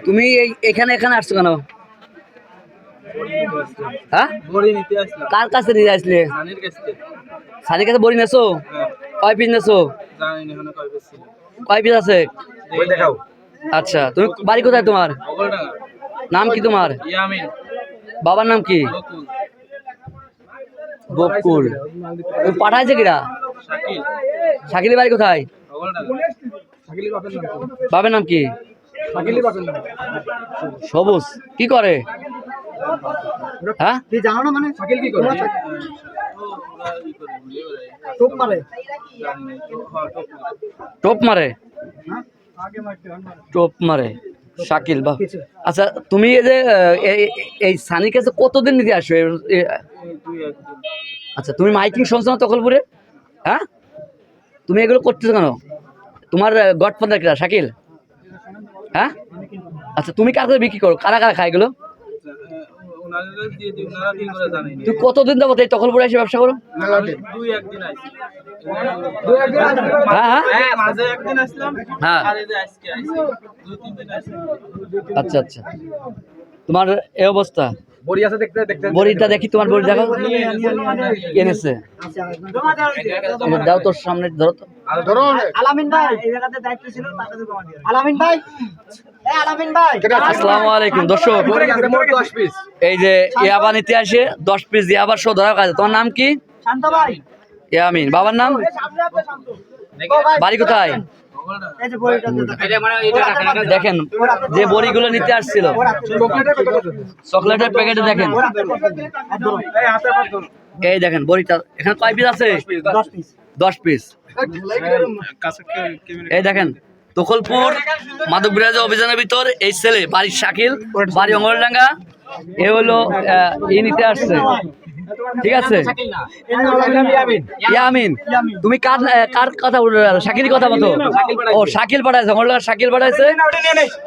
তুমি এখানে আসছো কেন? হ্যাঁ, কার কাছে নিয়ে আসলে? সানির কাছে বড়ি নেছো? কয় পিস নেছো? কয় পিস আছে? আচ্ছা, তুমি বাড়ি কোথায় তোমার? নাম কি তোমার? বাবার নাম কি? বকুল। পাঠাইছে কিরা? শাকিলের বাড়ি কোথায়? বাবার নাম কি? সবুজ। কি করে? হ্যাঁ, জানো না মানে শাকিল কি করে? টোপ মারে। টোপ মারে? টোপ মারে শাকিল। বাহ। আচ্ছা, তুমি এই যে এই সানির কাছে কতদিন নিতে আসো? আচ্ছা, তুমি মাইকিং শুনছো না তখলপুরে? হ্যাঁ, তুমি এগুলো করতেছো কেন? তোমার গডফাদার কিরা? শাকিল। হ্যাঁ, আচ্ছা, তুমি কার কাছে বিক্রি করো? কারা কারা খায় এগুলো? তুই কতদিন যাবো এই তখলপুরে এসে ব্যবসা করো? হ্যাঁ হ্যাঁ, হ্যাঁ। আচ্ছা আচ্ছা, তোমার এই অবস্থা। বড়িটা দেখি, তোমার বড়ি দেখো। এনেছে দাও, তোর সামনে ধরো তো। আলামিন ভাই এই জায়গাতে দায়িত্ব ছিল, আলামিন ভাই। আসসালামু আলাইকুম দর্শক, এই যে ইয়াবা নিতে আসে 10 পিস ইয়াবার শো ধরা কাজ। তোমার নাম কি? শান্ত ভাই। ইয়ামিন। বাবার নাম? বাড়ি কোথায়? দেখেন যে বড়িগুলো নিতে আসছিল, চকলেটের প্যাকেটে দেখেন। এই দেখেন বড়িটা, এখানে কয় পিস আছে? 10 পিস। এই দেখেন, তখলপুর মাদক বিরোধী অভিযানের ভিতর এই ছেলে, বাড়ি শাকিল, বাড়ি অঙ্গলডাঙ্গা, এ হলো নিতে আসছে। ঠিক আছে, ইয়ামিন। তুমি কার কথা বলে? শাকিলের কথা মতো? ও, শাকিল পাঠাইছে, অঙ্গলডাঙ্গা শাকিল পাঠাইছে।